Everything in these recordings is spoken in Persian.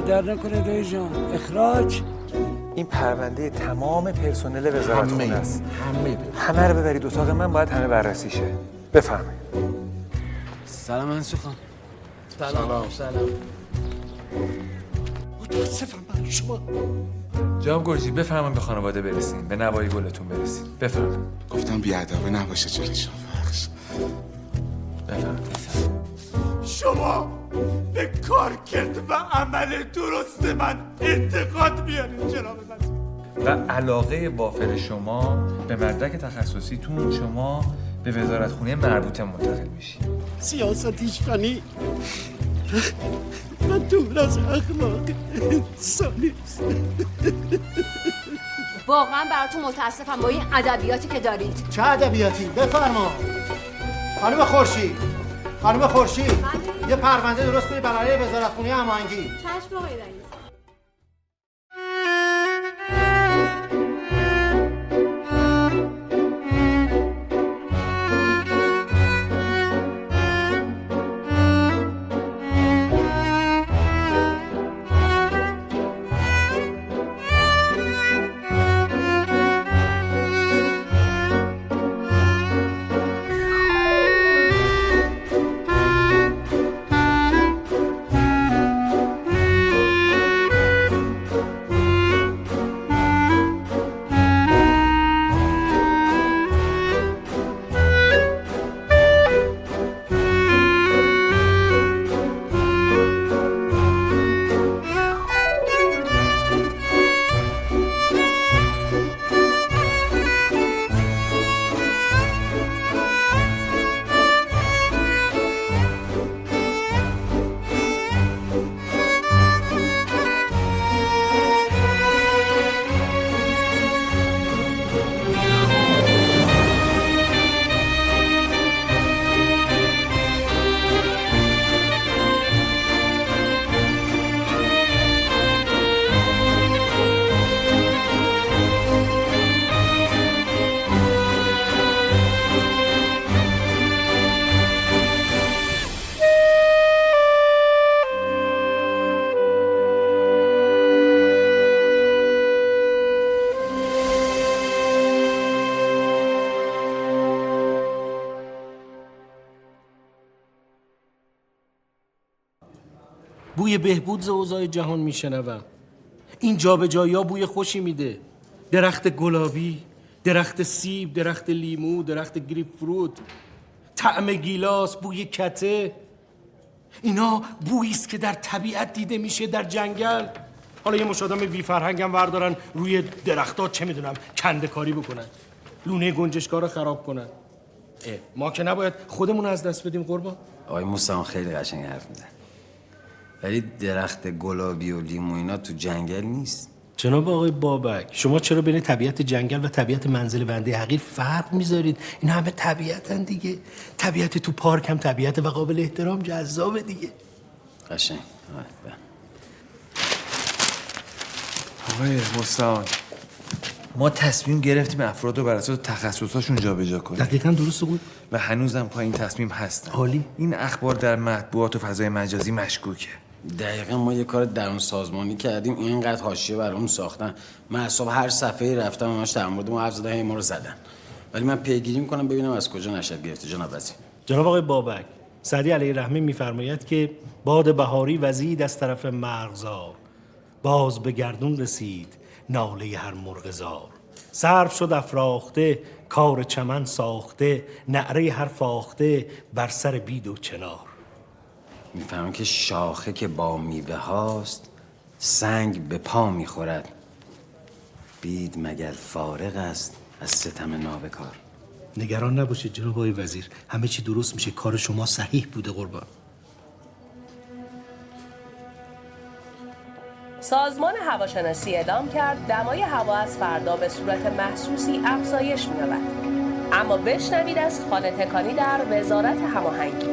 در نکنه دایی جان. اخراج. این پرونده تمام پرسنل وزارتخونه است. همه رو ببرید اتاق من، باید همه بررسی شه. بفرمایید. سلام منصور خان. سلام. متاسفم برای شما. جناب گرجی بفرمایید به خانواده برسین، به نوای گلتون برسین. بفرمایید. گفتم بیادبه نباشه جلوی شما بخش. بفرمایید. شما به کار کرد و عمل درست من انتقاد میارید جناب وزیر. و علاقه وافر شما به مدرک تخصصیتون، شما به وزارتخونه مربوطه منتقل میشی. سیاستیش غنی و دور از اخلاق انسانی است. واقعا براتون متاسفم با این ادبیاتی که دارید. چه ادبیاتی؟ بفرما. خانم خورشید یه پرونده درست کنی برای وزارتخونه هماهنگی. چشم آقای رئیس. بوی بهبود اوضاع جهان میشنوم. این جابجایی‌ها بوی خوشی میده. درخت گلابی، درخت سیب، درخت لیمو، درخت گریپ فروت، طعم گیلاس، بوی کته. اینا بوییست که در طبیعت دیده میشه، در جنگل. حالا یه مش آدم بی فرهنگم وردارن روی درخت‌ها چه میدونم کنده کاری بکنن، لونه گنجشکا رو خراب کنن. ما که نباید خودمون از دست بدیم قربان. آقای موسان خیلی قشنگ حرف میزنه، ولی درخت گلابی و لیمو اینا تو جنگل نیست. جناب آقای بابک، شما چرا بین طبیعت جنگل و طبیعت منزل بنده حقیر فرق میذارید؟ این همه طبیعتن دیگه. طبیعت تو پارک هم طبیعت و قابل احترام، جذابه دیگه. قشنگ. آقای مستعان، ما تصمیم گرفتیم افراد رو بر اساس تخصصاشون جابجا کنیم. دقیقاً درست بود و هنوزم پای این تصمیم هستن. عالی. این اخبار در مطبوعات و فضای مجازی مشکوکه. دقیقاً ما یه کار درون سازمانی کردیم، اینقدر حاشیه برامون ساختن. من اصلا هر صفحه‌ای رفتم همش در مورد ما حرف زدن، ما رو زدن. ولی من پیگیری می‌کنم ببینم از کجا نشد گرفته جناب وزیر. جناب آقای بابک، سعدی علیه رحمه می‌فرماید که باد بهاری وزید از طرف مرغزار، باز به گردون رسید ناله هر مرغزار. صرف شد افراخته کار چمن ساخته، نعره هر فاخته بر سر بید و چنار. میفهمم که شاخه که با میوه هاست سنگ به پا میخورد، بید مگر فارغ است از ستم نابکار. نگران نباشید جناب آقای وزیر، همه چی درست میشه. کار شما صحیح بوده قربان. سازمان هواشناسی اعلام کرد دمای هوا از فردا به صورت محسوسی افزایش می‌یابد. اما بشنوید از خانه تکانی در وزارت هماهنگی.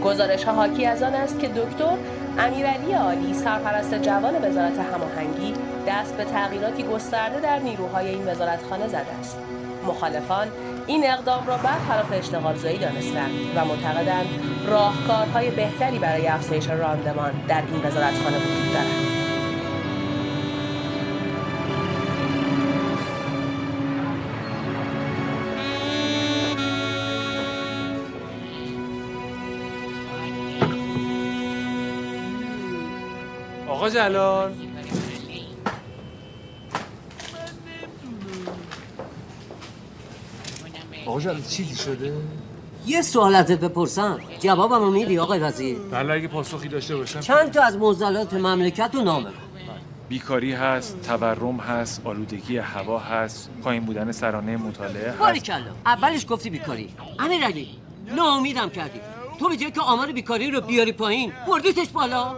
گزارش‌ها حاکی از آن است که دکتر امیرعلی عالی، سرپرست جوان وزارت هماهنگی، دست به تغییراتی گسترده در نیروهای این وزارتخانه زده است. مخالفان این اقدام را برخلاف اشتغالزایی دانستند و معتقدند راهکارهای بهتری برای افزایش راندمان در این وزارتخانه وجود دارد. آقا جلال آقا جلال چیزی شده؟ یه سوال ازت بپرسم جوابمو میدی آقای وزیر؟ بله اگه پاسخی داشته باشم. چند تا از معضلات مملکت رو نام ببر. بیکاری هست، تورم هست، آلودگی هوا هست، پایین بودن سرانه مطالعه هست. باریکلا اولش گفتی بیکاری. امیرعلی ناامیدم کردی. تو به جای که آمار بیکاری رو بیاری پایین بردیتش بالا.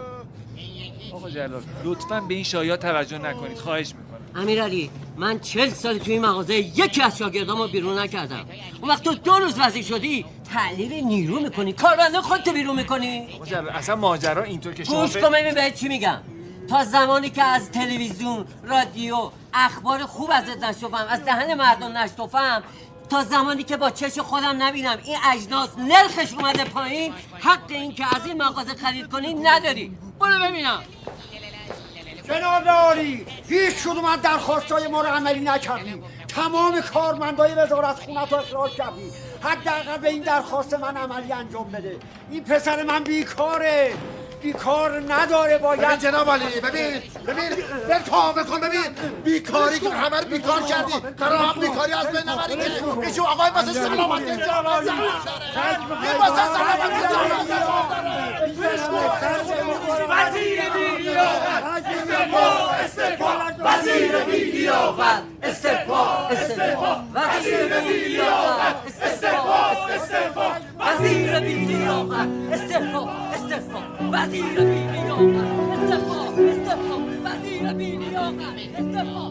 آقا جلال لطفاً به این شایعات توجه نکنید خواهش میکنم. امیرعلی من 40 سال توی این مغازه یکی از شاگردامو بیرون نکردم. اون وقت تو 2 روز وزیر شدی تحلیل نیرو میکنی، کاربنده خودت بیرون میکنی. آقا جلال اصلا ماجرا اینطور که شما گوش کن ببین بهت چی میگم. تا زمانی که از تلویزیون، رادیو، اخبار خوب ازت نشوفم، از دهن مردم نشوفم، تا زمانی که با چشم خودم نبینم این اجناس نرخش اومده پایین، حق این که از این مغازه خرید کنی نداری. برو ببینم. جناب عالی، هیچ کدوم از درخواستای ما رو عملی نکردیم. تمام کارمندای وزارت خونت رو اخراج کردیم. حداقل به این درخواست من عملی انجام بده. این پسر من بیکاره، بیکار نداره. باید جناب علی ببین کام بکن. ببین بیکاری که همه رو بیکار کردی، قرار هم بیکاری از بین نبری که ایشون آقای واسه سلامتی جامعه این واسه سلامتی وزیر بی‌لیاقت استعفا وزیر بی‌لیاقت استعفا وزیر بی‌لیاقت استعفا وزیر بی‌لیاقت استعفا وزیر بی‌لیاقت استعفا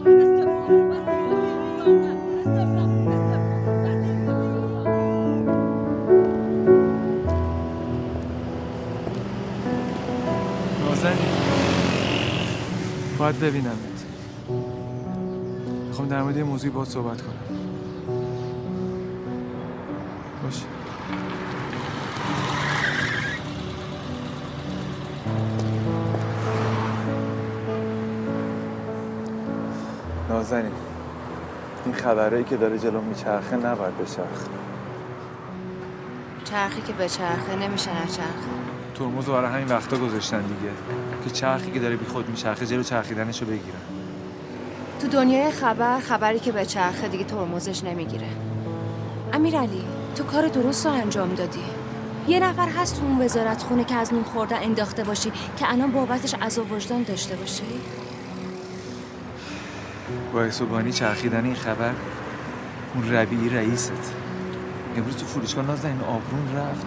نازنین باید ببینمت. میخوام در مورد یه موضوعی باهات صحبت کنم. باش. نازنین این خبرایی که داره جلو میچرخه نباید بچرخه. چرخی که به چرخه نمیشه نچرخه. ترمز رو برای همین وقتا گذاشتن دیگه که چرخی که داره بی خود میچرخه جلو چرخیدنشو بگیرن. تو دنیای خبری که به چرخه دیگه ترمزش نمیگیره. امیرعلی تو کار درست رو انجام دادی. یه نفر هست تو اون وزارت خونه که از نون خوردن انداخته باشی که الان بابتش عذاب وجدان داشته باشی؟ باعث و بانی چرخیدن این خبر اون ربیعی رئیست. امروز تو فروشگاه نازنین آبرون رفت،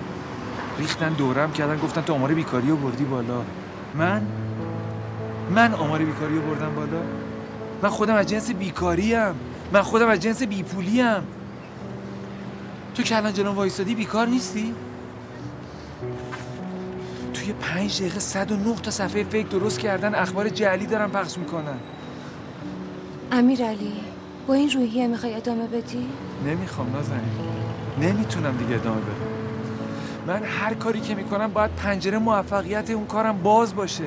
ریختن دورم کردن، گفتن تو آمار بیکاری رو بردی بالا. من آمار بیکاری رو بردم بالا؟ من خودم از جنس بیکاریم، من خودم از جنس بیپولیم. تو که الان جلوم وایسادی بیکار نیستی؟ توی 5 دقیقه 109 تا صفحه فیک درست کردن، اخبار جعلی دارن پخش میکنن. امیرعلی با این روحیه میخوای ادامه بدی؟ نمیخوام نازنین، نمیتونم دیگه ادامه بدم. من هر کاری که میکنم باید پنجره موفقیت اون کارم باز باشه.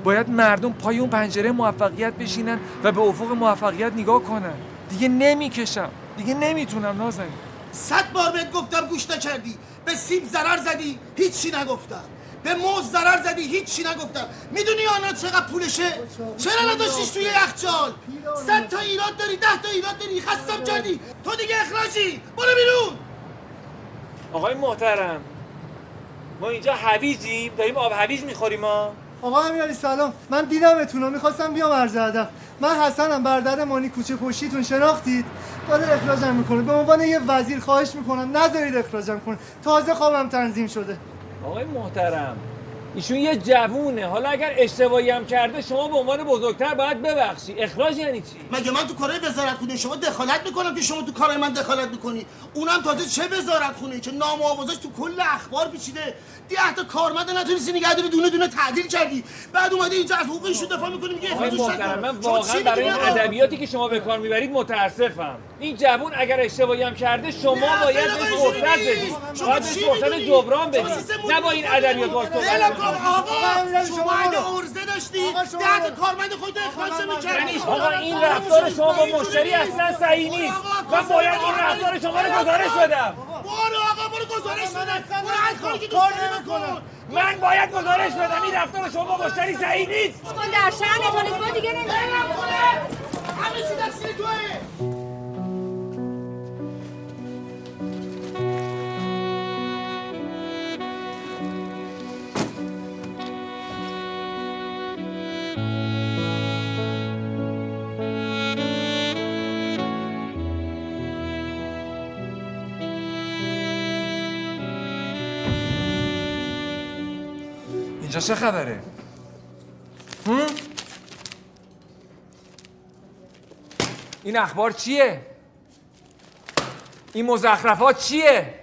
باید مردم پای اون پنجره موفقیت بشینن و به افق موفقیت نگاه کنن. دیگه نمیکشم، دیگه نمیتونم نازنین. 100 بار بهت گفتم گوش نکردی. به سیب ضرر زدی هیچی نگفتم، به موز ضرر زدی هیچ چی نگفتم. میدونی آنا چقدر پولشه؟ چرا نداشتیش توی یخچال؟ 100 تا ایراد داری، 10 تا ایراد داری، خستم کردی. تو دیگه اخراجی، برو بیرون. آقای محترم، ما اینجا هویجیم، داریم آب هویج میخوریم ما. آقا امیرعلی سلام، من دیدمتون، میخواستم بیام عرض ادب. من حسنم، برادر مانی کوچه پشتیتون، شناختید؟ داره اخراجم میکنه. به عنوان یه وزیر خواهش میکنم نذارید اخراجم کنه. تازه خوابم تنظیم شده. آقای محترم، ایشون یه جوونه، حالا اگر اشتباهی هم کرده شما به عنوان بزرگتر باید ببخشی. اخراج یعنی چی؟ مگه من تو کارهای وزارتخونه شما دخالت میکنم که شما تو کارهای من دخالت میکنی؟ اونم تازه چه وزارتخونه که نام و آوازش تو کل اخبار پیچیده. 10 تا کارمند نتونستی نگه داری، دونه دونه تعدیل کردی. بعد اومدی اینجا از حقوق ایشون دفاع میکنی میگه اخراجش نکن. من واقعا برای این ادبیاتی که شما به کار میبرید متاسفم. این جوون اگر اشتباهی هم کرده شما باید بهش فرصت بدید. باید بهش فرصت جبران بدید. نه با این ادبیات واسه شما اگه عرضه داشتی 10 تا کارمند خودت اخراج می‌کردی. آقا این رفتار شما با مشتری اصلا صحیح نیست. من باید این رفتار شما رو گزارش بدم. برو آقا برو گزارش بده. برو هر کاری که دوست داری بکن. من باید گزارش بدم این رفتار شما با مشتری صحیح نیست. کن در شأن تونیسما دیگه نمیشه. همه چی دستیر توه. اینجا چه خبره؟ این اخبار چیه؟ این مزخرفات چیه؟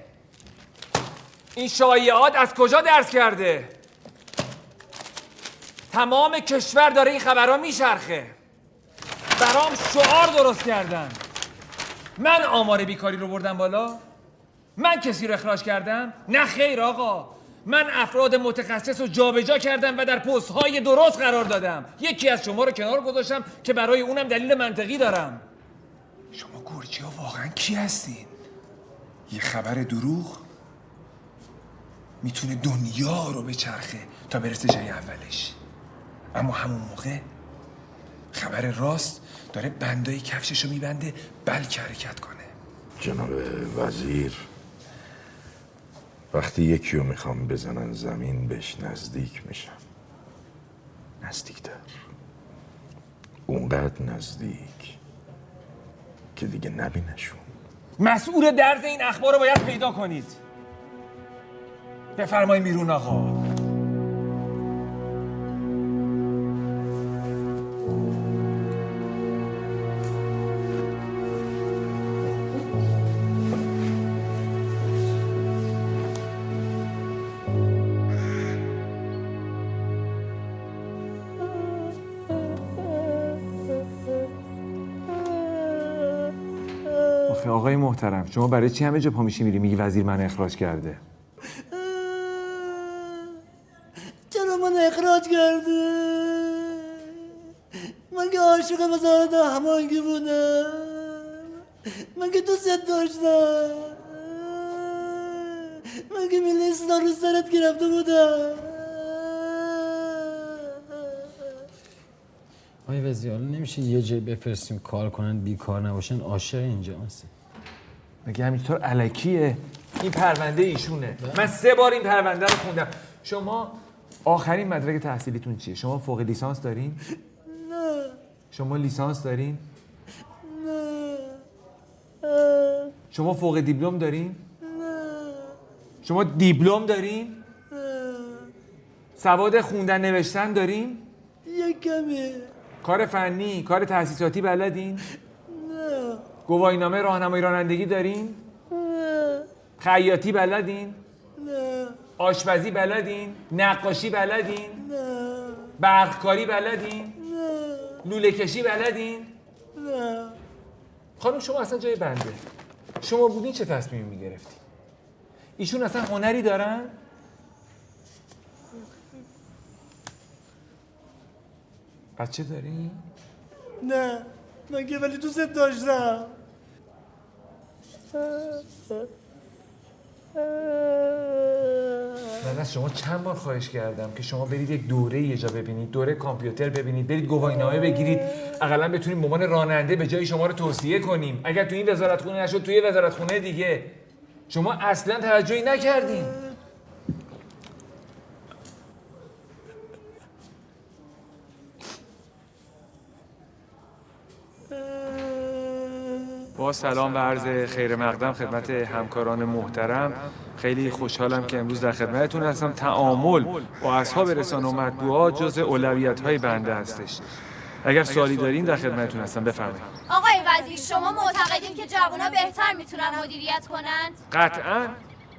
این شایعات از کجا درس کرده؟ تمام کشور داره این خبرها میچرخه. برام شعار درست کردن. من آمار بیکاری رو بردم بالا؟ من کسی رو اخراج کردم؟ نه خیر آقا. من افراد متخصص رو جابجا کردم و در پست‌های درست قرار دادم. یکی از شما رو کنار گذاشتم که برای اونم دلیل منطقی دارم. شما گرجی ها واقعا کی هستین؟ یه خبر دروغ میتونه دنیا رو بچرخه تا برسه جای اولش، اما همون موقع خبر راست داره بندای کفششو میبنده بلکه حرکت کنه. جناب وزیر، وقتی یکی رو میخوام بزنن زمین بهش نزدیک میشم. نزدیکتر، اونقدر نزدیک که دیگه نبینشون. مسئول درز این اخبار رو باید پیدا کنید. بفرمایید بیرون آقا. آقای محترم، شما برای چی همه جا پا میشی میری میگی وزیر من اخراج کرده؟ چرا من اخراج کرده؟ من که عاشق وزارت هماهنگی بودم، من که دوست داشتم، من که لیستا رو سرت گرفته بودم. آقای وزیر، حالا نمیشه یه جای بفرستیم کار کنن بیکار نباشن؟ عاشق اینجا هستیم. مگه همینطور الکیه؟ این پرونده ایشونه. من 3 بار این پرونده رو خوندم. شما آخرین مدرک تحصیلیتون چیه؟ شما فوق لیسانس دارین؟ نه. شما لیسانس دارین؟ نه. شما فوق دیپلم دارین؟ نه. شما دیپلم دارین؟ نه. سواد خوندن نوشتن دارین؟ یک کمی. کار فنی، کار تأسیساتی بلدین؟ نه. گواهینامه راهنمایی رانندگی دارین؟ نه. خیاطی بلدین؟ نه. آشپزی بلدین؟ نقاشی بلدین؟ نه. برقکاری بلدین؟ نه. لوله کشی بلدین؟ نه. خانم شما اصلا جای بنده. شما بودین چه تصمیمی میگرفتین؟ ایشون اصلا هنری دارن؟ بچه دارین؟ نه. من که ولی دوست داشتم. من از شما چند بار خواهش کردم که شما برید یک دوره یه جا ببینید، دوره کامپیوتر ببینید، برید گواهینامه بگیرید، اقلا بتونیم به عنوان راننده به جای شما رو توصیه کنیم. اگر تو این وزارتخونه نشد توی وزارتخونه دیگه. شما اصلا توجهی نکردین. با سلام و عرض خیر مقدم خدمت همکاران محترم. خیلی خوشحالم که امروز در خدمتتون هستم. تعامل با اصحاب رسانه و مطبوعات جزء اولویت‌های بنده هستش. اگر سوالی دارین در خدمتتون هستم، بفرمایید. آقای وزیر، شما معتقدین که جوان‌ها بهتر میتونن مدیریت کنند؟ قطعاً.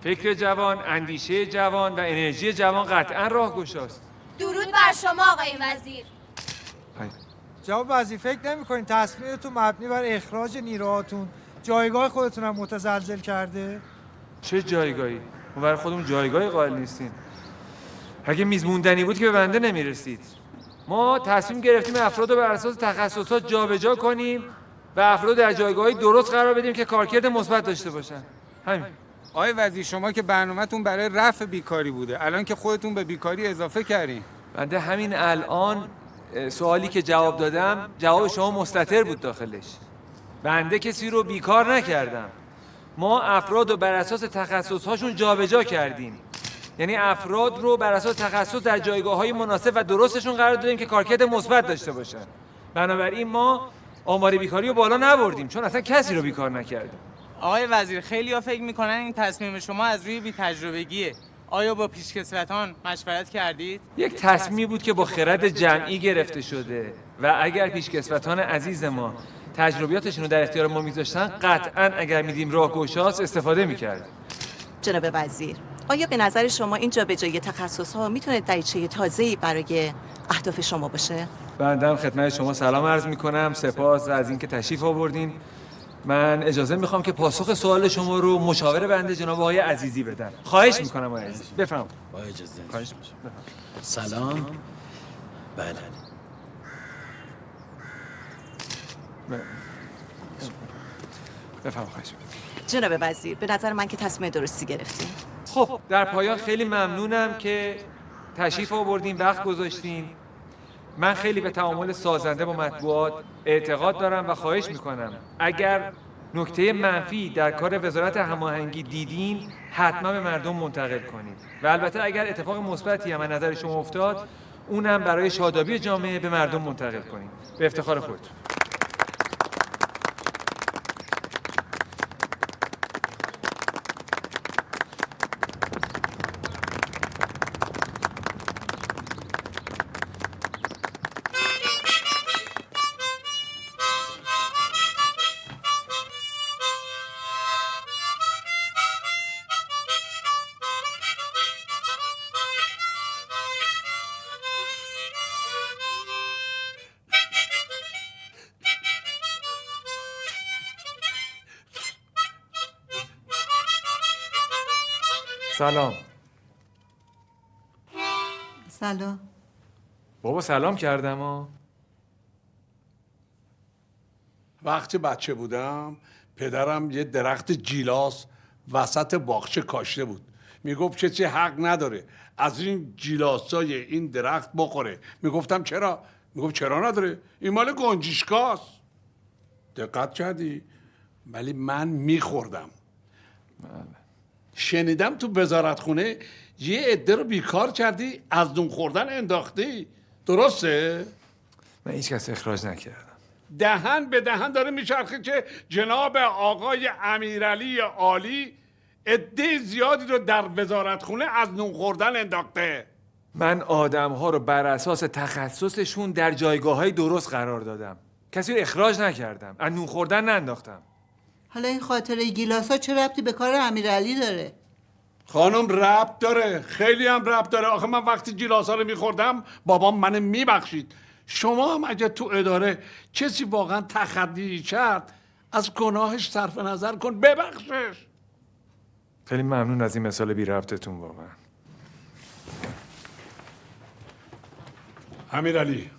فکر جوان، اندیشه جوان و انرژی جوان قطعاً راهگشاست. درود بر شما آقای وزیر. جناب وزیر، فکر نمی‌کنین تصمیمتون مبنی بر اخراج نیروهاتون جایگاه خودتون هم متزلزل کرده؟ چه جایگاهی؟ ما برای خودمون جایگاهی قائل نیستیم. اگه میز موندنی بود که به بنده نمیرسید. ما تصمیم گرفتیم افراد رو بر اساس تخصصات جابجا کنیم و افراد در جایگاه‌های درست قرار بدیم که کارکرد مثبت داشته باشن. همین. آقای وزیر شما که برنامه‌تون برای رفع بیکاری بوده، الان که خودتون به بیکاری اضافه کردین. بنده همین الان سوالی که جواب دادم جواب شما مستتر بود داخلش. بنده کسی رو بیکار نکردم. ما افراد رو بر اساس تخصص‌هاشون جابجا کردیم. یعنی افراد رو بر اساس تخصص در جایگاه‌های مناسب و درستشون قرار دادیم که کارکرد مثبت داشته باشن. بنابراین ما آمار بیکاری رو بالا نبردیم چون اصلا کسی رو بیکار نکردیم. آقای وزیر خیلی‌ها فکر می‌کنن این تصمیم شما از روی بی‌تجربگیه. آیا با پیشکسوتان مشورت کردید؟ یک تصمیمی بود که با خرد جمعی گرفته شده و اگر پیشکسوتان عزیز ما تجربیاتشون رو در اختیار ما میذاشتن قطعاً اگر میدیم راهگشاست استفاده میکردیم. جناب وزیر، آیا به نظر شما این جابجایی تخصص‌ها میتونه دریچه تازه‌ای برای اهداف شما باشه؟ بنده خدمت شما سلام عرض میکنم. سپاس از اینکه تشریف آوردین. من اجازه میخوام که پاسخ سوال شما رو مشاور بنده جناب آقای عزیزی بدن. خواهش میکنم آقای عزیزی. بفرمایید. با اجازه. خواهش سلام. بله. بفرمایید. خواهش میکنم. جناب وزیر، به نظر من که تصمیم درستی گرفتین. خب در پایان خیلی ممنونم که تشریف آوردین، وقت گذاشتین. من خیلی به تعامل سازنده با مطبوعات اعتقاد دارم و خواهش میکنم اگر نکته منفی در کار وزارت هماهنگی دیدین حتما به مردم منتقل کنید و البته اگر اتفاق مثبتی هم از نظر شما افتاد اونم برای شادابی جامعه به مردم منتقل کنید. به افتخار خودتون. سلام. سلام. بابا سلام کردم ها. وقتی بچه بودم پدرم یه درخت جیلاس وسط باغچه کاشته بود. میگفت کسی حق نداره از این جیلاسای این درخت بخوره. میگفتم چرا؟ میگفت چرا نداره؟ این مال گنجشکاست. دقت کردی؟ ولی من میخوردم. شنیدم تو وزارتخونه یه عده رو بیکار کردی از نون خوردن انداختی. درسته؟ من هیچ کس اخراج نکردم. دهن به دهن داره میچرخه که جناب آقای امیرعلی عالی عده زیادی رو در وزارتخونه از نون خوردن انداخته. من آدم‌ها رو بر اساس تخصصشون در جایگاه‌های درست قرار دادم. کسی رو اخراج نکردم. از نون خوردن ننداختم. حالا این خاطره گیلاسا چه ربطی به کار امیرعلی داره؟ خانم ربط داره، خیلی هم ربط داره. آخه من وقتی گیلاسا رو میخوردم بابام منو میبخشید. شما هم اگه تو اداره کسی واقعا تخطی کرد از گناهش صرف نظر کن، ببخشش. خیلی ممنون از این مثال بی ربطتون واقعا. امیرعلی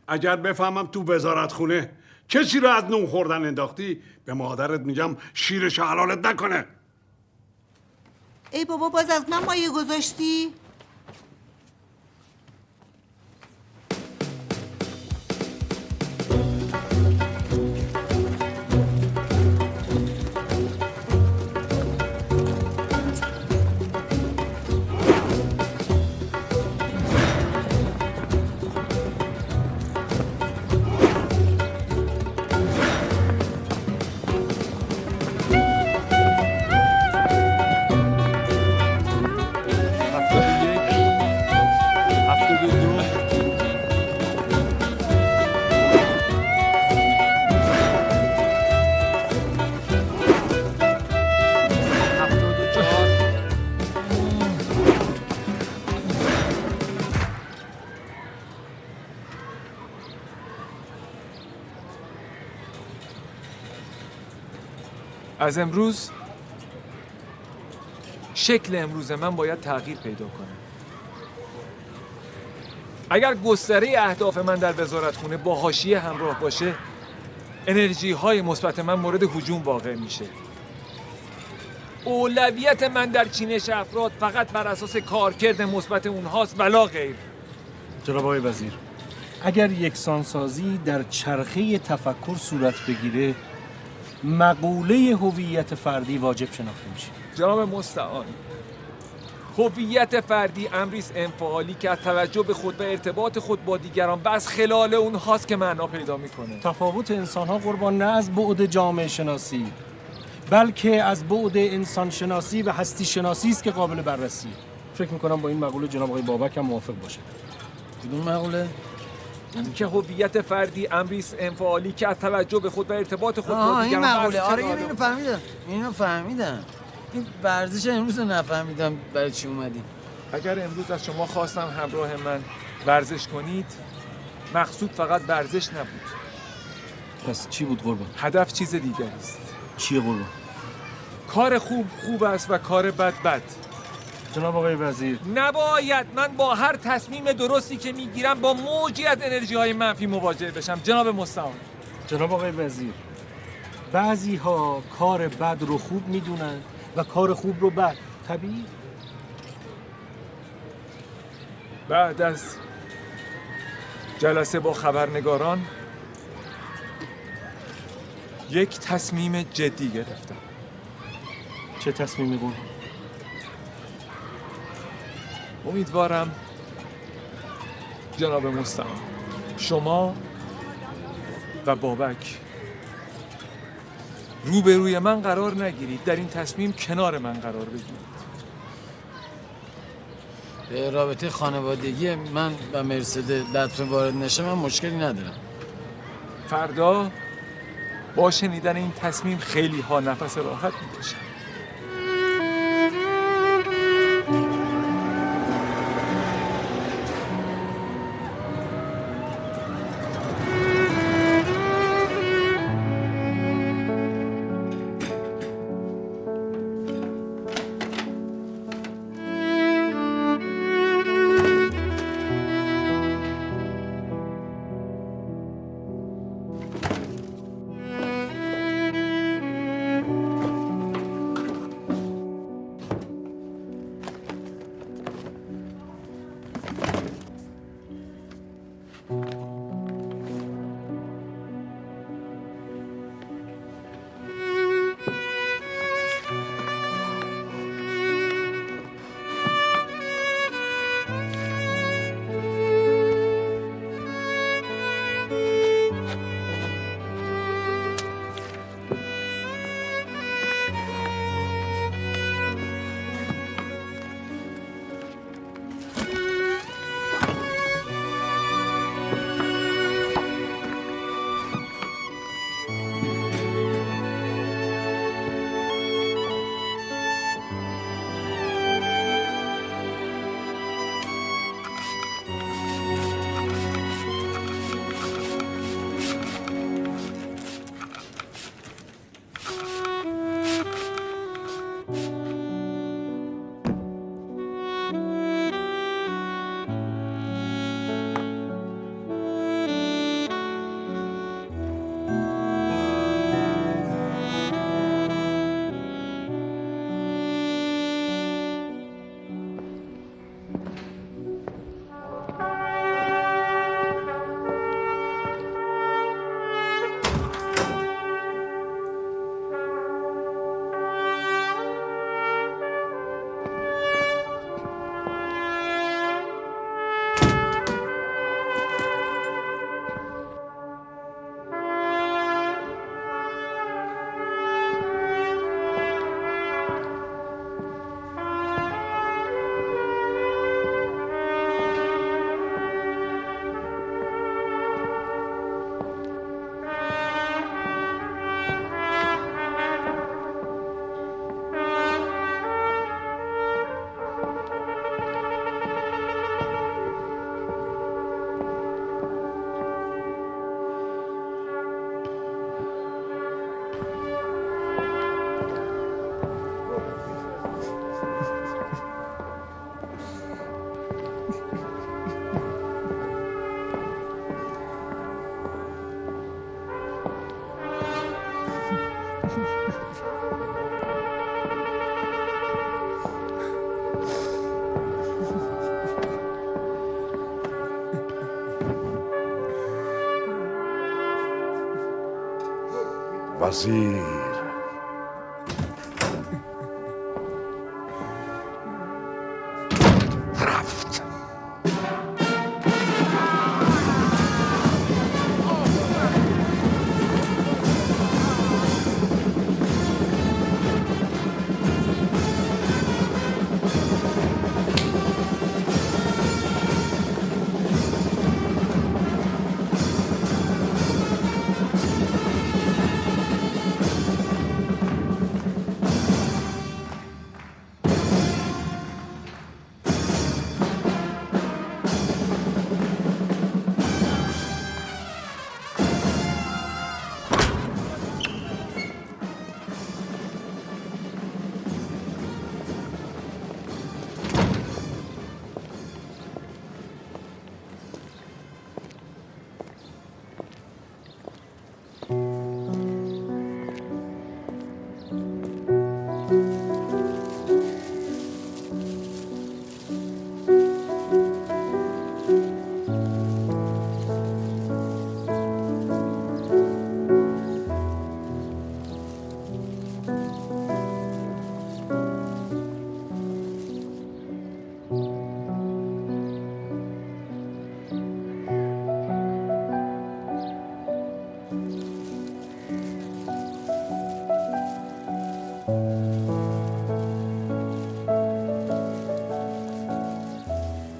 اگر بفهمم تو وزارتخونه کسی رو از نون خوردن انداختی به مادرت میگم شیرش حلالت نکنه. ای بابا باز از من مایه گذاشتی؟ از امروز شکل امروز من باید تغییر پیدا کنه. اگر گستره اهداف من در وزارتخونه با حاشیه همراه باشه انرژی های مثبت من مورد هجوم واقع میشه. اولویت من در چینش افراد فقط بر اساس کارکرد مثبت اونهاست ولا غیر. جناب آقای وزیر، اگر یکسانسازی در چرخه تفکر صورت بگیره مقوله هویت فردی واجب شناخته میشه. جناب مستعان، هویت فردی امریست انفعالی که از توجه به خود و ارتباط خود با دیگران و از خلال اونهاست که معنا پیدا میکنه. تفاوت انسان‌ها قربان نه از بعد جامعه شناسی بلکه از بعد انسان شناسی و هستی شناسی است که قابل بررسی. فکر میکنم با این مقوله جناب آقای بابک هم موافق باشه. کدوم مقوله؟ این که هویت فردی امریست انفعالی که از توجه به خود و ارتباط خود با این دیگران مقوله. آره اینو فهمیدم. این ورزش امروز رو نفهمیدم برای چی اومدی. اگر امروز از شما خواستم همراه من ورزش کنید، مقصود فقط ورزش نبود. پس چی بود قربان؟ هدف چیز دیگری است. چیه قربان؟ کار خوب است و کار بد. جناب آقای وزیر، نباید من با هر تصمیم درستی که میگیرم با موجی از انرژی های منفی مواجه بشم. جناب مستعان. جناب آقای وزیر، بعضی ها کار بد رو خوب میدونن و کار خوب رو بد. طبیعی. بعد از جلسه با خبرنگاران یک تصمیم جدی گرفتم. چه تصمیمی بود؟ امیدوارم جناب مستعان شما و بابک روبروی من قرار نگیرید، در این تصمیم کنار من قرار بگیرید. به رابطه خانوادگی من و مرسد لطفه وارد نشه من مشکلی ندارم. فردا با شنیدن این تصمیم خیلی ها نفس راحت میکشن. وزیر رفت.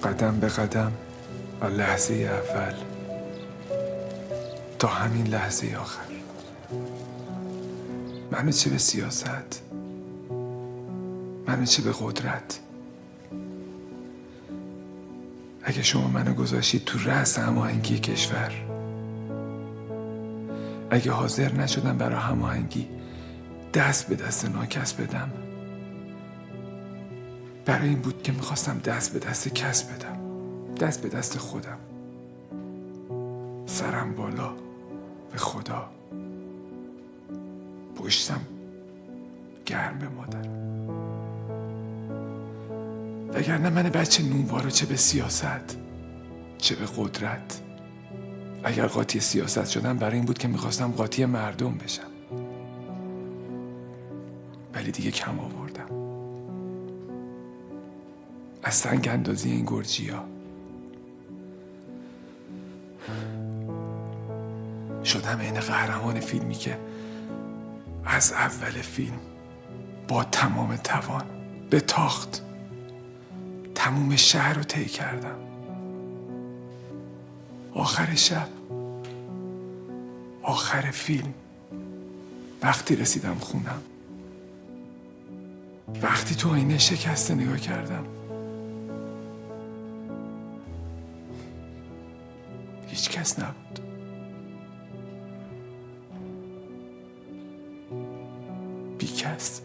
قدم به قدم و لحظه اول تا همین لحظه آخر. منو چه به سیاست، منو چه به قدرت. اگه شما منو گذاشتید تو رأس هماهنگی کشور، اگه حاضر نشدم برای هماهنگی دست به دست ناکس بدم، برای این بود که میخواستم دست به دست کس بدم، دست به دست خودم، سرم بالا به خدا، پشتم گرم به مادر. وگرنه من بچه نونوارو چه به سیاست چه به قدرت. اگر قاطی سیاست شدم برای این بود که میخواستم قاطی مردم بشم، ولی دیگه کم آوردم. از سنگ اندازی این گرجیا شدم این قهرمان فیلمی که از اول فیلم با تمام توان به تاخت تموم شهر رو طی کردم. آخر شب، آخر فیلم، وقتی رسیدم خونم، وقتی تو آینه شکسته نگاه کردم، هیچ کس نبود. بی کس.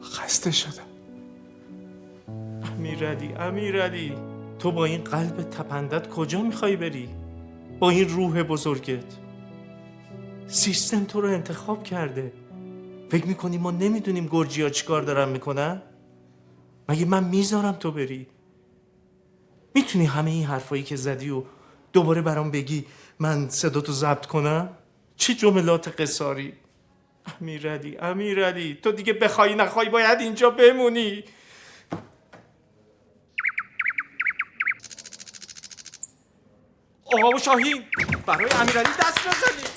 خسته شدم. امیرعلی تو با این قلب تپندت کجا میخوای بری؟ با این روح بزرگت. سیستم تو رو انتخاب کرده. فکر میکنی ما نمیدونیم گرجی ها چیکار دارن میکنن؟ مگه من میذارم تو بری؟ میتونی همه این حرفایی که زدی و دوباره برام بگی من صداتو ضبط کنم؟ چه جملات قصاری. امیرعلی تو دیگه بخوای نخوای باید اینجا بمونی. آقا شاهین برای امیرعلی دست نزنی.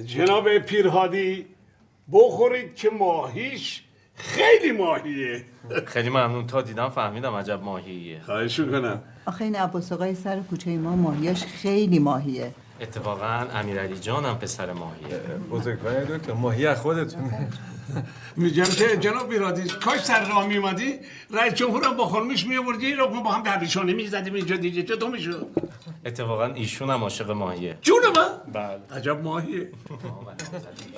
جناب پیرهادی بخورید که ماهیش خیلی ماهیه. خیلی ممنون، تا دیدم فهمیدم عجب ماهیه. خواهش میکنم. آخه این عباس آقای سر کوچه ما ماهیاش خیلی ماهیه. اتفاقا امیرعلی جانم پسر ماهیه. بزرگوار دکتر، ماهی از خودتونه. میگم که جناب پیرهادی کاش سر راه میومدی رئیس جمهورم با خانمش میآوردی لقمه با هم درویشانه میزدیم اینجا دیگه. چطور میشد؟ اتفاقا ایشون هم عاشق ماهیه. جون من؟ بله. عجب ماهیه.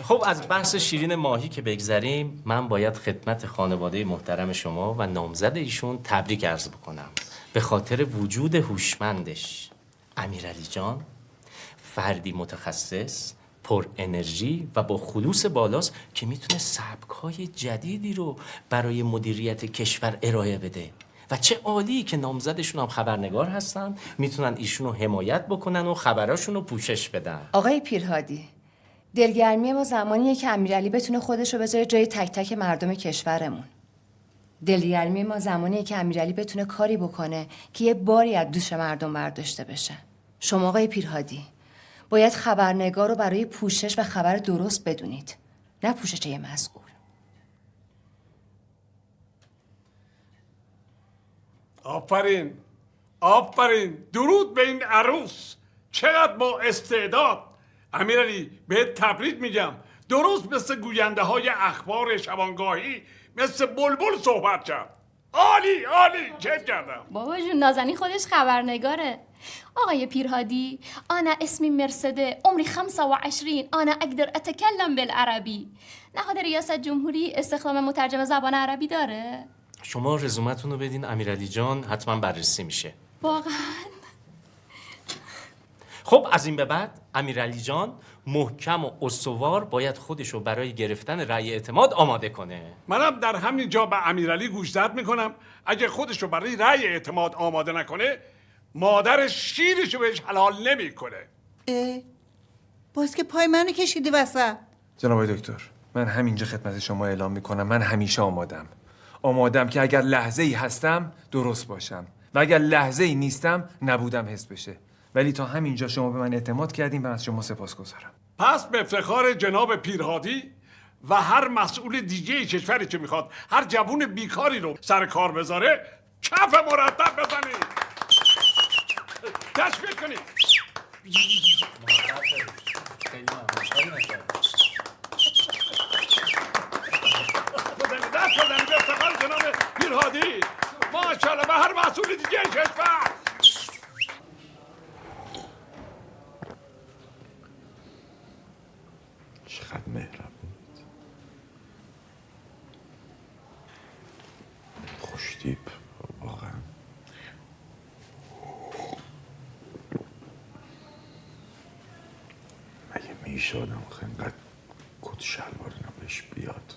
خب از بحث شیرین ماهی که بگذریم، من باید خدمت خانواده محترم شما و نامزد ایشون تبریک عرض بکنم به خاطر وجود هوشمندش. امیرعلی جان فردی متخصص، پر انرژی و با خلوص بالاست که میتونه سبک‌های جدیدی رو برای مدیریت کشور ارائه بده و چه عالی که نامزدشون هم خبرنگار هستن، میتونن ایشون رو حمایت بکنن و خبراشون رو پوشش بدن. آقای پیرهادی، دلگرمی ما زمانیه که امیرعلی بتونه خودش رو بذاره جای تک تک مردم کشورمون. دلگرمی ما زمانیه که امیرعلی بتونه کاری بکنه که یه باری از دوش مردم برداشته بشه. شما آقای پیرهادی باید خبرنگار رو برای پوشش و خبر درست بدونید، نه پوشش یه مسئول. آفرین آفرین، درود به این عروس، چقدر با استعداد. امیرعلی بهت تبریک میگم، درست مثل گوینده های اخبار شبانگاهی، مثل بلبل صحبت کرد. عالی عالی، کیف کردم. بابا جون نازنین خودش خبرنگاره. آقای پیرهادی، أنا اسمي مرسده، عمري 25، أنا أقدر أتكلم بالعربي. نهاد ریاست جمهوری استخدام مترجم زبان عربی داره؟ شما رزومتون رو بدین امیرعلی جان، حتما بررسی میشه. واقعا؟ خب از این به بعد امیرعلی جان محکم و استوار باید خودش رو برای گرفتن رأی اعتماد آماده کنه. منم در همین جا به امیرعلی گوشزد میکنم، اگه خودش رو برای رأی اعتماد آماده نکنه، مادر شیرش رو بهش حلال نمیکنه. باز که پای منو کشیدی وسط. جناب آقای دکتر، من همینجا خدمت شما اعلام میکنم، من همیشه آمادم که اگر لحظه ای هستم درست باشم و اگر لحظه ای نیستم نبودم حس بشه. ولی تا همینجا شما به من اعتماد کردیم و از شما سپاسگزارم. پس به افتخار جناب پیرهادی و هر مسئول دیگه کشوری که میخواد هر جوون بیکاری رو سر کار بذاره، کف مرتب بزنید، تشویق کنید. دست بزنید به افتخار جناب پیرهادی، ماشاءالله، و هر مسئول دیگه کشور. چقدر مهربونید، خوشتیپ واقعا. مگه میشه آدم اینقدر کت شلوار اینا بهش بیاد؟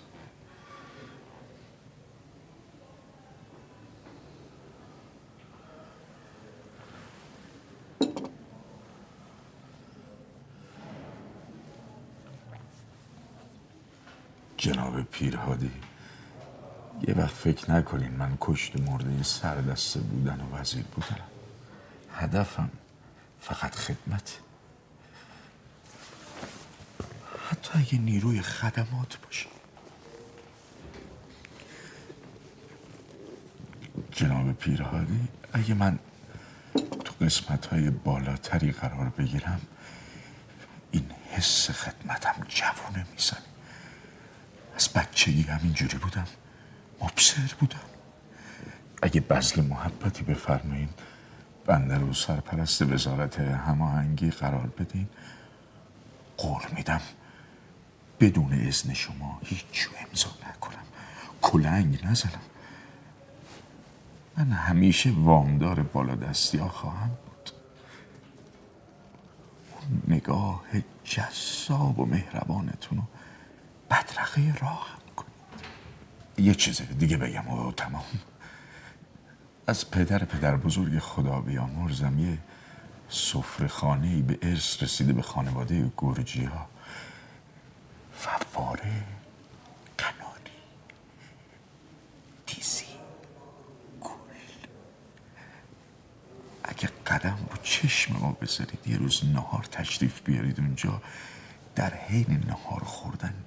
جناب پیرهادی، یه وقت فکر نکنین من کشت مرده سردسته بودن و وزیر بودن. هدفم فقط خدمت، حتی اگه نیروی خدمات باشه. جناب پیرهادی، اگه من تو قسمت‌های بالاتری قرار بگیرم، این حس خدمتم جوونه میزنه. از بچگی همینجوری بودم، مبصر بودم. اگه بذل محبتی بفرمایین بنده رو سرپرست وزارت هماهنگی قرار بدین، قول میدم بدون اذن شما هیچ امضا نکنم، کلنگ نزنم. من همیشه وامدار بالادستی ها خواهم بود. اون نگاه جذاب و مهربانتون رو بدرقه راهم کنید. یه چیز دیگه بگم و تمام. از پدر بزرگ خدا بیامرزم یه سفره‌خانه‌ای به ارث رسیده به خانواده گرجی ها. فواره، قناری، تیزی، گل. اگه قدم رو چشم ما بذارید، یه روز نهار تشریف بیارید اونجا، در حین نهار خوردن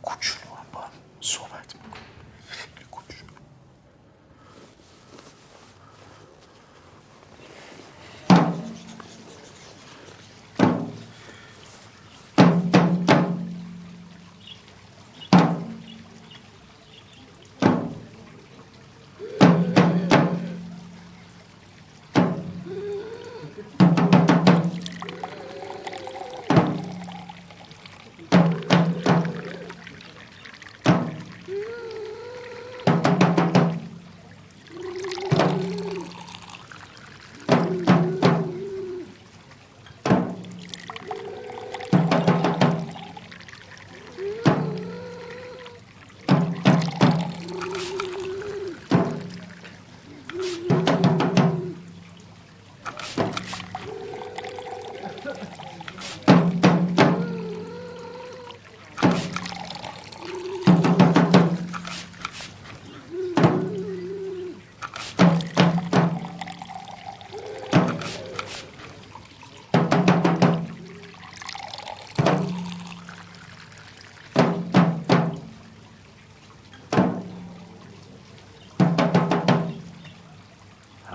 کوچولو هم با هم صحبت میکنیم. خیلی کوچولو.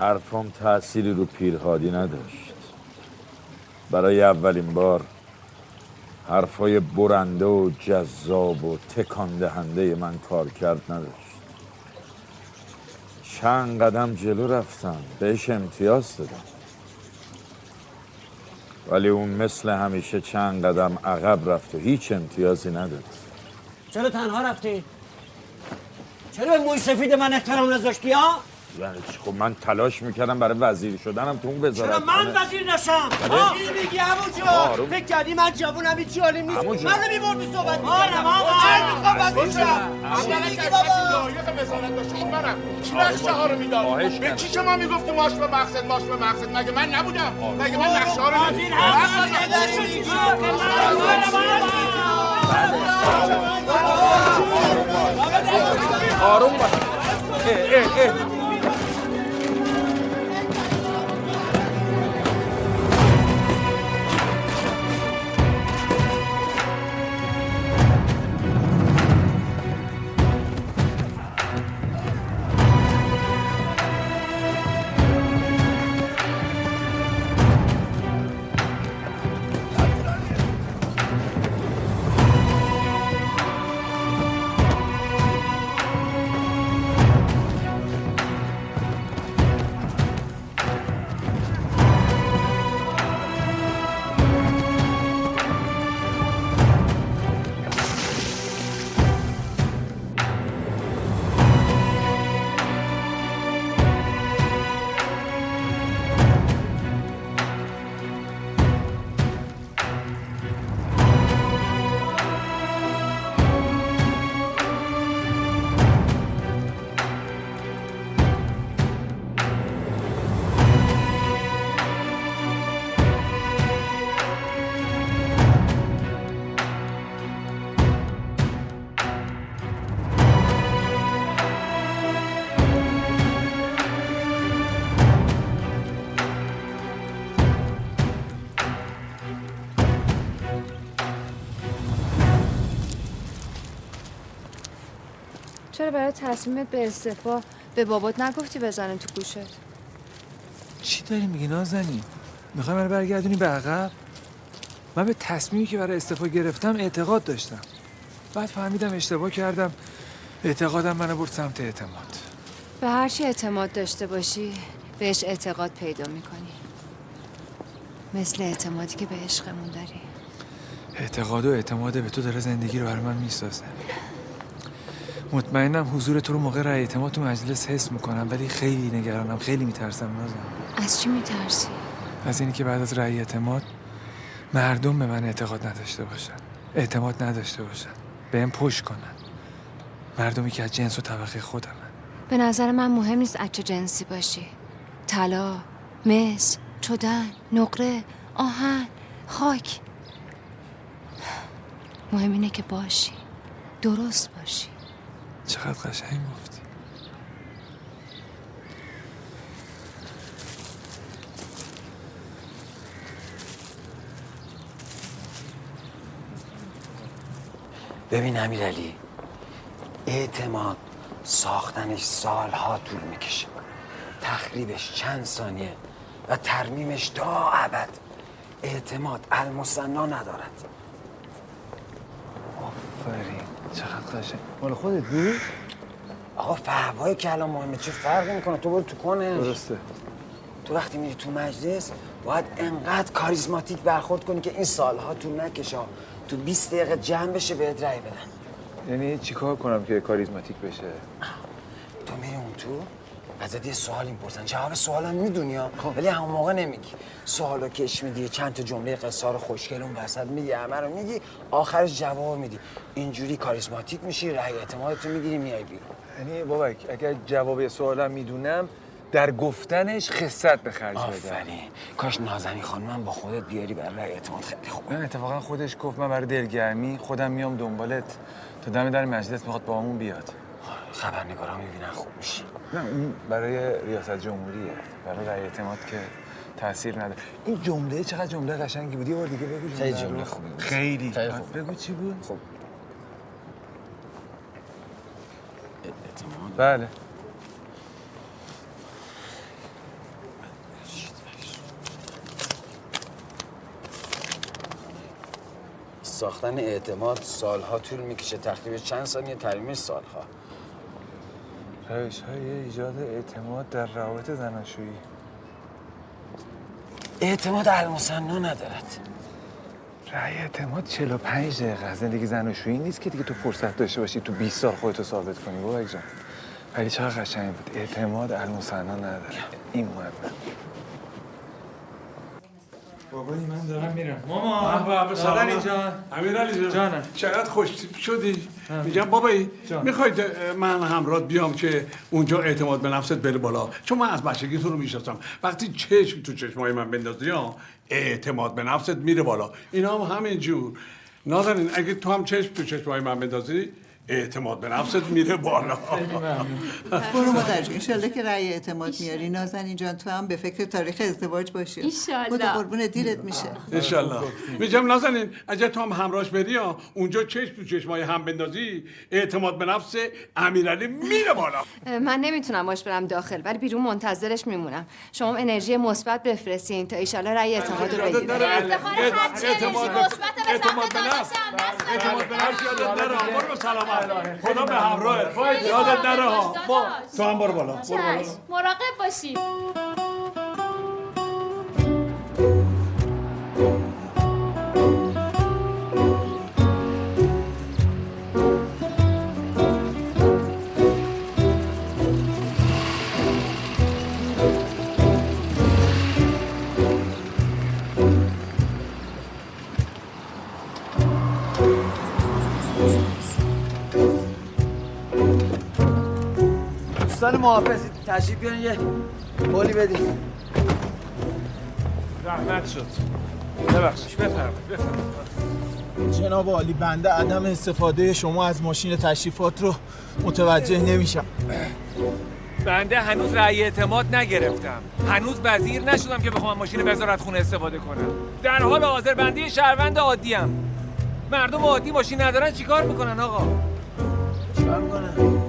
حرفم تأثیری رو پیرهادی نداشت. برای اولین بار حرفای برنده و جذاب و تکان دهنده من کار کرد نداشت. چند قدم جلو رفتم، بهش امتیاز دادم، ولی اون مثل همیشه چند قدم عقب رفت و هیچ امتیازی نداد. چرا تنها رفتی؟ چرا به موی سفید من احترام نذاشتی ها؟ یعنی چی؟ خب من تلاش میکردم برای وزیر شدنم تو اون وزارت. چرا من وزیر نشم؟ چی میگی عمو؟ فکر کردی من جوونم هیچ حالیم نیست؟ منو میبردی صحبت می‌کردم. چرا میخوام وزیر شم؟ اولا که کسی لایق وزارت داشته اون منم. کی نقشه ها رو میداد؟ به کی شما میگفتی ماش به مقصد مگه من نبودم؟ مگه من نقشه ها رو آروم باش. چرا برای تصمیمت به استعفا به بابات نگفتی بزنه تو گوشت؟ چی داری میگی نازنین؟ میخوای منو برگردونی به عقب؟ من به تصمیمی که برای استعفا گرفتم اعتقاد داشتم. بعد فهمیدم اشتباه کردم. اعتقادم منو برد سمت اعتماد. به هر چی اعتماد داشته باشی بهش اعتقاد پیدا میکنی. مثل اعتمادی که به عشقمون داری. اعتقاد و اعتماد به تو داره زندگی رو برای من میسازه. مطمئنم حضور تو رو موقع رأی اعتماد تو مجلس حس میکنم، ولی خیلی نگرانم، خیلی میترسم نازنین. از چی میترسی؟ از اینی که بعد از رأی اعتماد مردم به من اعتقاد نداشته باشن، اعتماد نداشته باشن، بهم پشت کنن. مردمی که از جنس و طبقه خودمن. به نظر من مهم نیست از چه جنسی باشی. طلا، مس، چدن، نقره، آهن، خاک. مهم اینه که باشی، درست باشی. چقدر قشنگ گفتی. ببین امیرعلی، اعتماد ساختنش سالها طول میکشه، تخریبش چند ثانیه و ترمیمش تا ابد. اعتماد المثنا ندارد. آفرین، چقدر قشنگ. مال خودت بود؟ آقا فهوایی که الان مهمه، چه فرقی میکنه؟ تو برو تو کنش. درسته. تو وقتی میری تو مجلس باید انقدر کاریزماتیک برخورد کنی که این سالها طول نکشه، تو 20 دقیقه جمع بشه بهت رأی بدن. یعنی چیکار کنم که کاریزماتیک بشه؟ تو میری اون تو ازت یه سوال میپرسن، جواب سوالم میدونی ها، ولی همون موقع نمیگی. سوالو کش میدی، چند تا جمله قصار خوشگل اون وسط میگی، همه رو میگی، آخرش جواب میدی. اینجوری کاریزماتیک میشی، رأی اعتمادتو میگیری، میای بیرون. یعنی بابک اگر جواب سوالم میدونم در گفتنش خست به خرج بدم. آفرین. کاش نازنین خانمم با خودت بیاری برای رأی اعتماد، خیلی خوبه. نه اتفاقا خودش گفت من برای دلگرمی خودم میام دنبالت تا دم در مجلس، میخواد با همون بیاد. خبرنگارا میبینن خوب میشی. نه اون برای ریاست جمهوریه، برای رأی اعتماد که تاثیر نداره. این جمله چقدر جمله قشنگی بود، یه بار دیگه بگو. خیلی جمله خوبی بود. خیلی خوب. بگو چی بود؟ خب اعتماد. بله. ساختن اعتماد سالها طول میکشه، تقریبا چند ثانیه، ترمیمش سالها. روش‌های ایجاد اعتماد در روابط زناشویی. اعتماد المثنا ندارد. رأی اعتماد 45 دقیقه. زندگی زناشویی نیست که دیگه تو فرصت داشته باشی تو 20 سال خودتو ثابت کنی بابک جان. ولی چقدر قشنگ بود. اعتماد المثنا نداره. این مهمه. بابایی من دارم میرم. مامان سلام جان. امیرعلی جان. چقدر خوشتیپ شدی. میگم بابایی میخواید من همراهت بیام که اونجا اعتماد به نفست بره بالا، چون من از بچگی تو رو میشناسم. وقتی چشم تو چشمای من بندازی ها اعتماد به نفست میره بالا. اینا هم همینجور. نازنین اگه تو هم چشم تو چشمای من بندازی اعتماد به نفست میره بالا. برو مادر جون، انشالله که رأی اعتماد میاری. نازنین جان تو هم به فکر تاریخ ازدواج باشی. ایشالله. خدا قربون دیرت میشه. انشالله. میگم نازنین اگه تو هم همراهش بری ها اونجا چشم تو چشمای هم بندازی اعتماد به نفس امیرعلی میره بالا. من نمیتونم باش برم داخل، ولی بیرون منتظرش میمونم. شما انرژی مثبت بفرستین تا ایشالله رأی اعتماد رو بگیرید. افتخار هرچی انرژی مثبت به سمت داداشم. اعتماد به نفس یادت نره. برو سلامت. خدا به همراهت. یادت نره ها. تو هم برو بالا. برو بالا. مراقب باشی. دوستان محافظ تشریف بیارین یه قولی بدین. زحمت شد. ببخشید بفرمایید. جناب عالی، بنده عدم استفاده شما از ماشین تشریفات رو متوجه نمیشم. بنده هنوز رأی اعتماد نگرفتم. هنوز وزیر نشدم که بخوام ماشین وزارتخونه استفاده کنم. در حال حاضر بنده شهروند عادیم. مردم عادی ماشین ندارن چیکار میکنن آقا؟ چیکار میکنن؟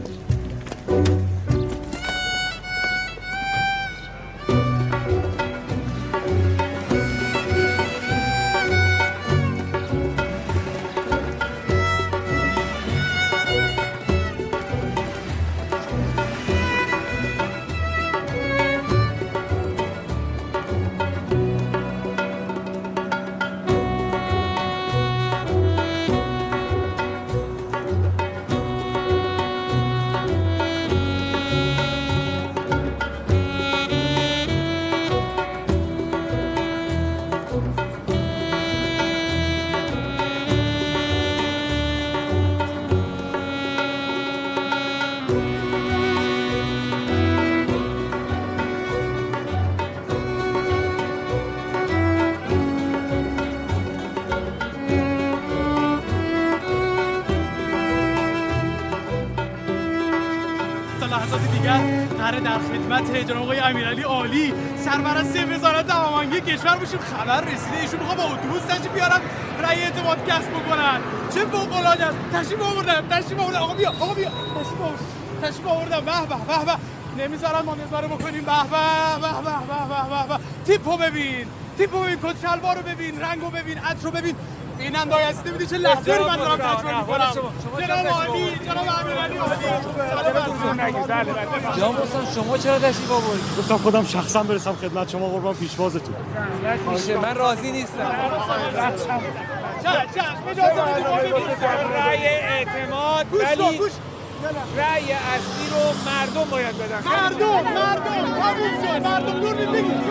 در خدمت جناب آقای امیرعلی عالی سرپرست وزارت هماهنگی کشور باشیم. خبر رسیده ایشون میخوان با اتوبوس تشریف بیارن رأی اعتماد کسب بکنن. چه فوق العاده است. تشریف آوردن. آقا بیا تشریف آوردن. به به نمیذارن ما نظاره بکنیم. به به تیپو ببین کت شلوار رو ببین، رنگو ببین، عطر رو ببین. اینم بایستی میدی چه لحظه رو من دارم تجربه میکنم. جناب عالی، جناب امیرعلی عالی. جان بستان شما چرا تشریف آوردید؟ گفتم خودم شخصا برسم خدمت شما قربان پیشوازتون. میشه من راضی نیستم. رأی اعتماد ولی رأی اصلی رو مردم باید بدن. مردم نور بگید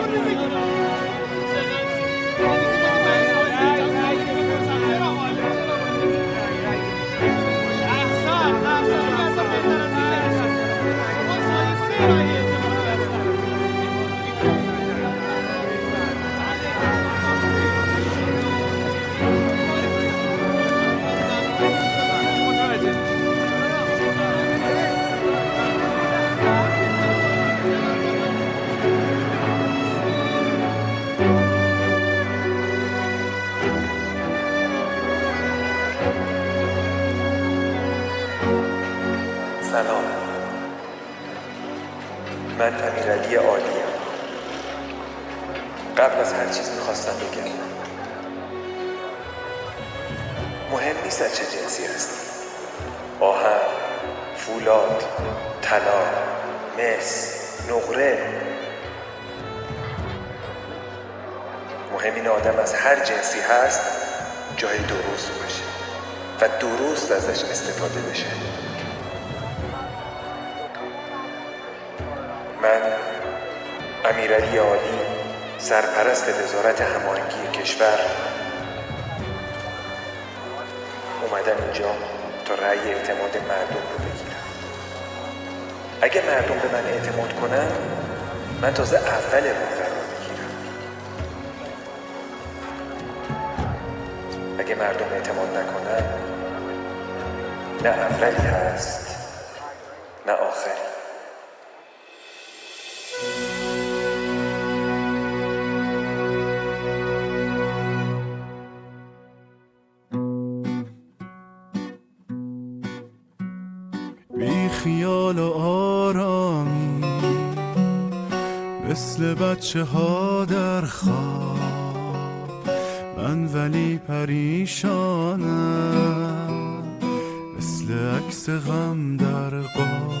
سلام، من امیرعلی عالیم. قبل از هر چیز میخواستم بگم مهم نیست از چه جنسی هستی، آهن، فولاد، طلا، مس، نقره. مهم این آدم از هر جنسی هست جای درست باشه و درست ازش استفاده بشه. من امیرعلی عالی، سرپرست وزارت هماهنگی کشور، اومدم اینجا تا رأی اعتماد مردم رو بگیرم. اگه مردم به من اعتماد کنن، من تازه اول راه قرار میگیرم. اگه مردم اعتماد نکنن، نه اولی هست نه آخری. بی خیال و آرامی مثل بچه ها در خواب، من ولی پریشانم مثل عکس غم در قاب.